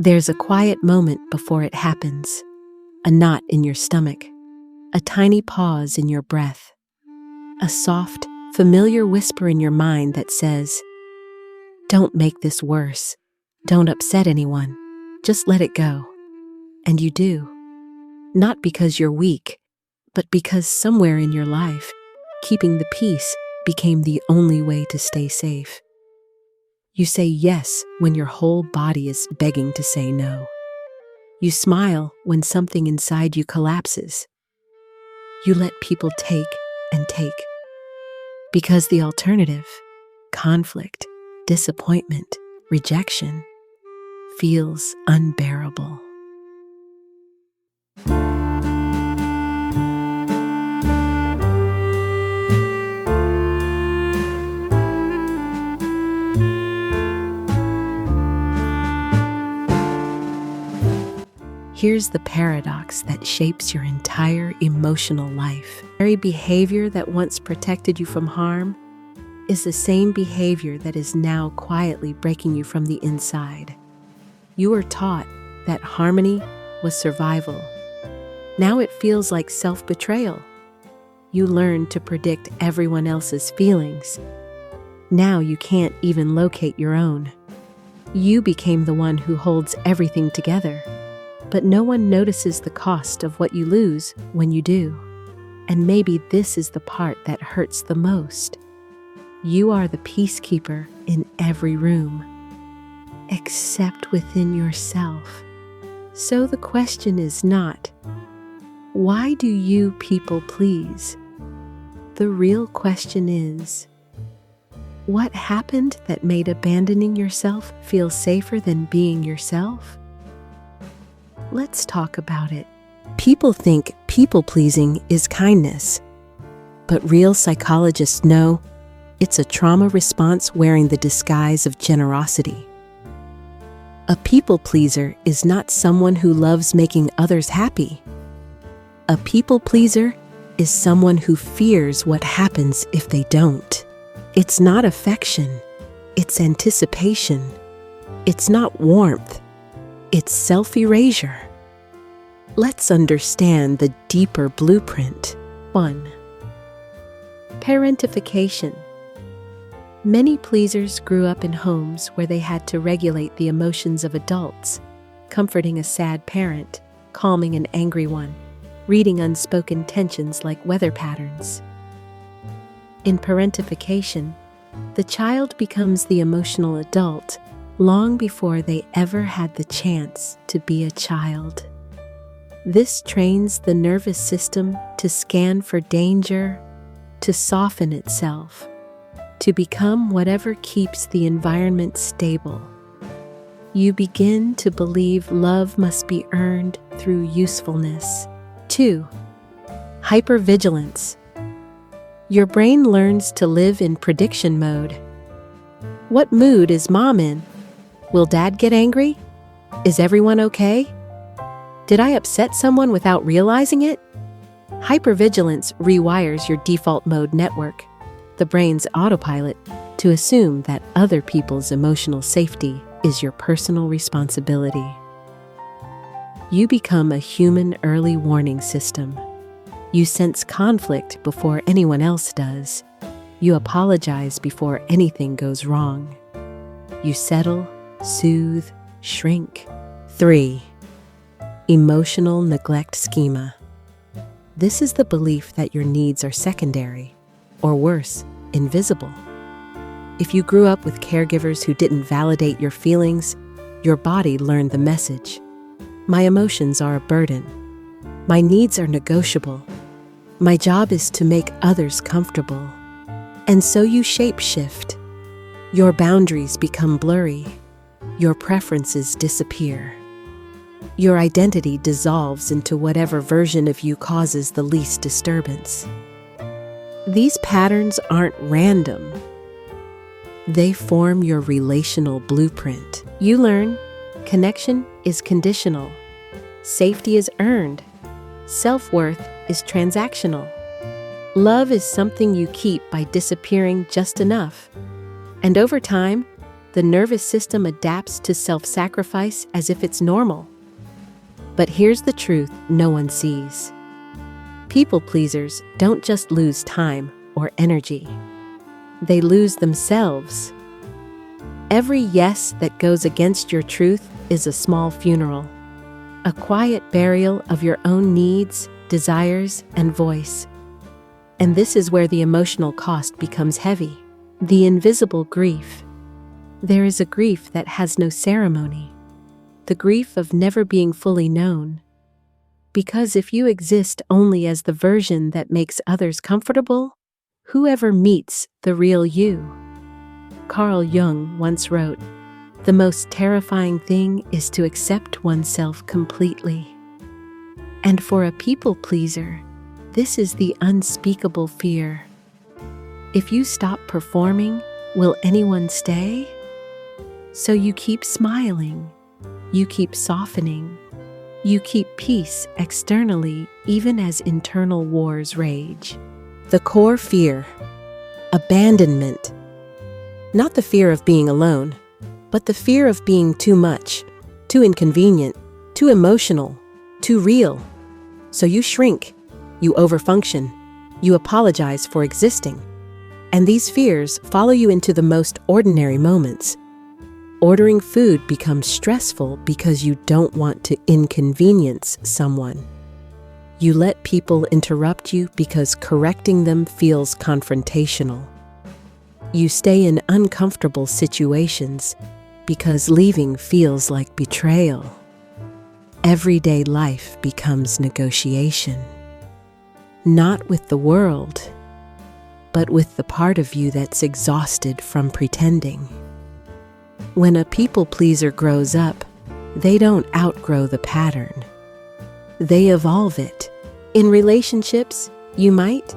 There's a quiet moment before it happens, a knot in your stomach, a tiny pause in your breath, a soft, familiar whisper in your mind that says, "Don't make this worse. Don't upset anyone. Just let it go." And you do. Not because you're weak, but because somewhere in your life, keeping the peace became the only way to stay safe. You say yes when your whole body is begging to say no. You smile when something inside you collapses. You let people take and take. Because the alternative, conflict, disappointment, rejection, feels unbearable. Here's the paradox that shapes your entire emotional life. The very behavior that once protected you from harm is the same behavior that is now quietly breaking you from the inside. You were taught that harmony was survival. Now it feels like self-betrayal. You learned to predict everyone else's feelings. Now you can't even locate your own. You became the one who holds everything together. But no one notices the cost of what you lose when you do. And maybe this is the part that hurts the most. You are the peacekeeper in every room, except within yourself. So the question is not, why do you people please? The real question is, what happened that made abandoning yourself feel safer than being yourself? Let's talk about it. People think people-pleasing is kindness, but real psychologists know it's a trauma response wearing the disguise of generosity. A people-pleaser is not someone who loves making others happy. A people-pleaser is someone who fears what happens if they don't. It's not affection, it's anticipation. It's not warmth. It's self-erasure. Let's understand the deeper blueprint. 1. Parentification. Many pleasers grew up in homes where they had to regulate the emotions of adults, comforting a sad parent, calming an angry one, reading unspoken tensions like weather patterns. In parentification, the child becomes the emotional adult long before they ever had the chance to be a child. This trains the nervous system to scan for danger, to soften itself, to become whatever keeps the environment stable. You begin to believe love must be earned through usefulness. 2. Hypervigilance. Your brain learns to live in prediction mode. What mood is mom in? Will dad get angry? Is everyone okay? Did I upset someone without realizing it? Hypervigilance rewires your default mode network, the brain's autopilot, to assume that other people's emotional safety is your personal responsibility. You become a human early warning system. You sense conflict before anyone else does. You apologize before anything goes wrong. You settle, soothe, shrink. 3. Emotional neglect schema. This is the belief that your needs are secondary, or worse, invisible. If you grew up with caregivers who didn't validate your feelings, your body learned the message. My emotions are a burden. My needs are negotiable. My job is to make others comfortable. And so you shape-shift. Your boundaries become blurry. Your preferences disappear. Your identity dissolves into whatever version of you causes the least disturbance. These patterns aren't random. They form your relational blueprint. You learn connection is conditional. Safety is earned. Self-worth is transactional. Love is something you keep by disappearing just enough. And over time, the nervous system adapts to self-sacrifice as if it's normal. But here's the truth no one sees. People pleasers don't just lose time or energy. They lose themselves. Every yes that goes against your truth is a small funeral, a quiet burial of your own needs, desires, and voice. And this is where the emotional cost becomes heavy, the invisible grief. There is a grief that has no ceremony, the grief of never being fully known. Because if you exist only as the version that makes others comfortable, whoever meets the real you? Carl Jung once wrote, "The most terrifying thing is to accept oneself completely." And for a people pleaser, this is the unspeakable fear. If you stop performing, will anyone stay? So you keep smiling, you keep softening, you keep peace externally even as internal wars rage. The core fear, abandonment. Not the fear of being alone, but the fear of being too much, too inconvenient, too emotional, too real. So you shrink, you overfunction, you apologize for existing. And these fears follow you into the most ordinary moments. Ordering food becomes stressful because you don't want to inconvenience someone. You let people interrupt you because correcting them feels confrontational. You stay in uncomfortable situations because leaving feels like betrayal. Everyday life becomes negotiation. Not with the world, but with the part of you that's exhausted from pretending. When a people pleaser grows up, they don't outgrow the pattern. They evolve it. In relationships, you might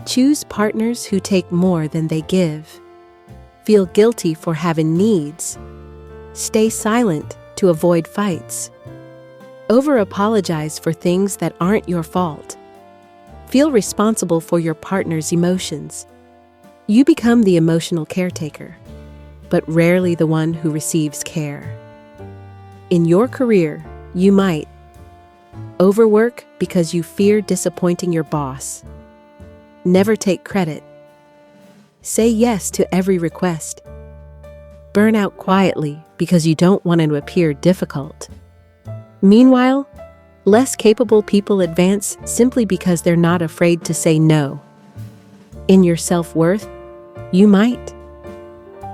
choose partners who take more than they give, feel guilty for having needs, stay silent to avoid fights, over-apologize for things that aren't your fault, feel responsible for your partner's emotions. You become the emotional caretaker, but rarely the one who receives care. In your career, you might overwork because you fear disappointing your boss, never take credit, say yes to every request, burn out quietly because you don't want to appear difficult. Meanwhile, less capable people advance simply because they're not afraid to say no. In your self-worth, you might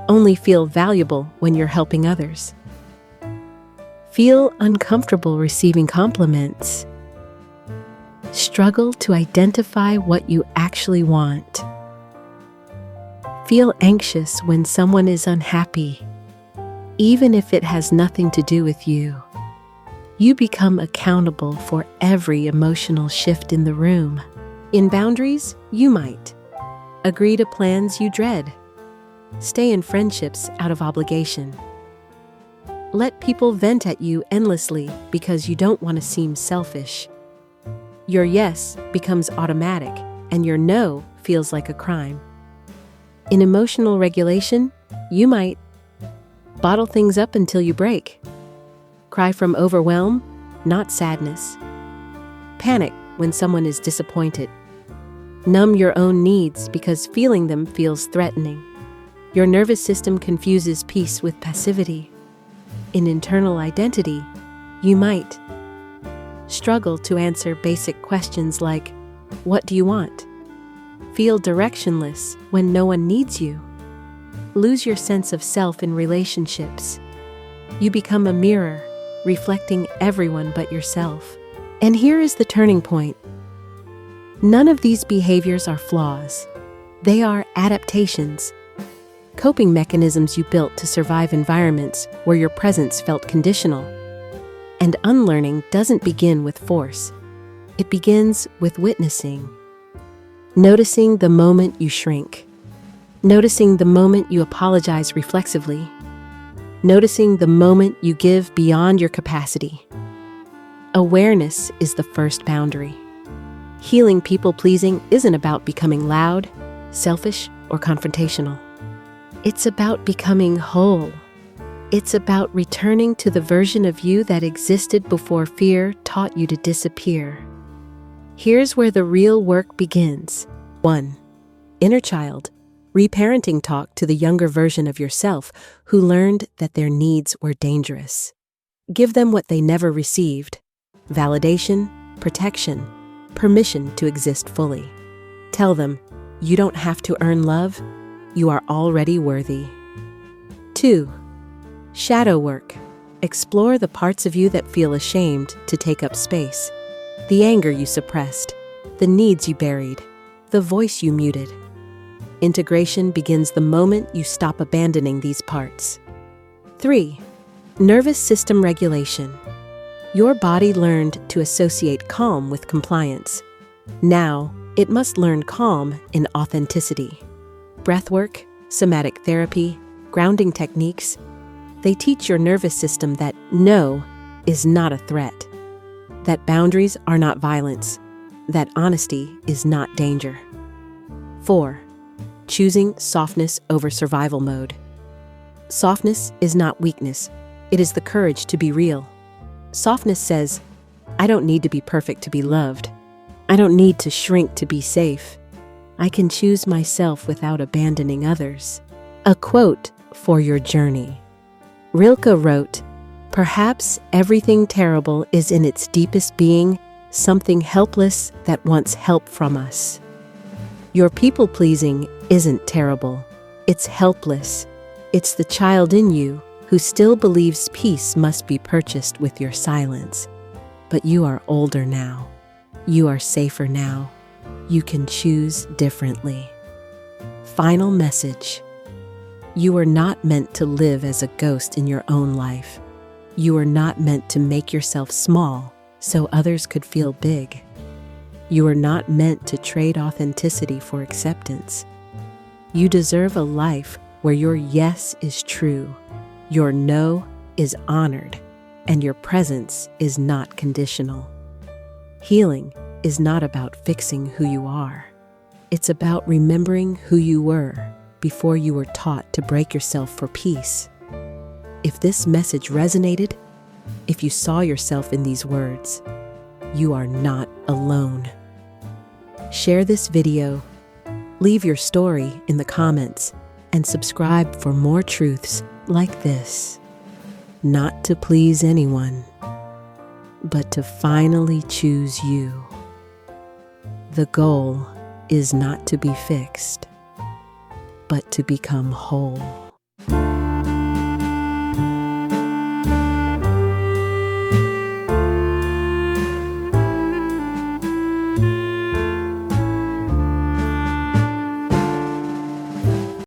only feel valuable when you're helping others. Feel uncomfortable receiving compliments. Struggle to identify what you actually want. Feel anxious when someone is unhappy, even if it has nothing to do with you. You become accountable for every emotional shift in the room. In boundaries, you might agree to plans you dread. Stay in friendships out of obligation. Let people vent at you endlessly because you don't want to seem selfish. Your yes becomes automatic, and your no feels like a crime. In emotional regulation, you might bottle things up until you break. Cry from overwhelm, not sadness. Panic when someone is disappointed. Numb your own needs because feeling them feels threatening. Your nervous system confuses peace with passivity. In internal identity, you might struggle to answer basic questions like, "What do you want?" Feel directionless when no one needs you. Lose your sense of self in relationships. You become a mirror, reflecting everyone but yourself. And here is the turning point. None of these behaviors are flaws. They are adaptations. Coping mechanisms you built to survive environments where your presence felt conditional. And unlearning doesn't begin with force. It begins with witnessing. Noticing the moment you shrink. Noticing the moment you apologize reflexively. Noticing the moment you give beyond your capacity. Awareness is the first boundary. Healing people-pleasing isn't about becoming loud, selfish, or confrontational. It's about becoming whole. It's about returning to the version of you that existed before fear taught you to disappear. Here's where the real work begins. 1. Inner child. Reparenting talk to the younger version of yourself who learned that their needs were dangerous. Give them what they never received: validation, protection, permission to exist fully. Tell them, you don't have to earn love, you are already worthy. 2. Shadow work. Explore the parts of you that feel ashamed to take up space. The anger you suppressed, the needs you buried, the voice you muted. Integration begins the moment you stop abandoning these parts. 3. Nervous system regulation. Your body learned to associate calm with compliance. Now, it must learn calm in authenticity. Breathwork, somatic therapy, grounding techniques, they teach your nervous system that no is not a threat, that boundaries are not violence, that honesty is not danger. 4. Choosing softness over survival mode. Softness is not weakness, it is the courage to be real. Softness says, I don't need to be perfect to be loved. I don't need to shrink to be safe. I can choose myself without abandoning others. A quote for your journey. Rilke wrote, "Perhaps everything terrible is in its deepest being something helpless that wants help from us." Your people-pleasing isn't terrible. It's helpless. It's the child in you who still believes peace must be purchased with your silence. But you are older now. You are safer now. You can choose differently. Final message. You are not meant to live as a ghost in your own life. You are not meant to make yourself small so others could feel big. You are not meant to trade authenticity for acceptance. You deserve a life where your yes is true, your no is honored, and your presence is not conditional. Healing is not about fixing who you are. It's about remembering who you were before you were taught to break yourself for peace. If this message resonated, if you saw yourself in these words, you are not alone. Share this video, leave your story in the comments, and subscribe for more truths like this. Not to please anyone, but to finally choose you. The goal is not to be fixed, but to become whole.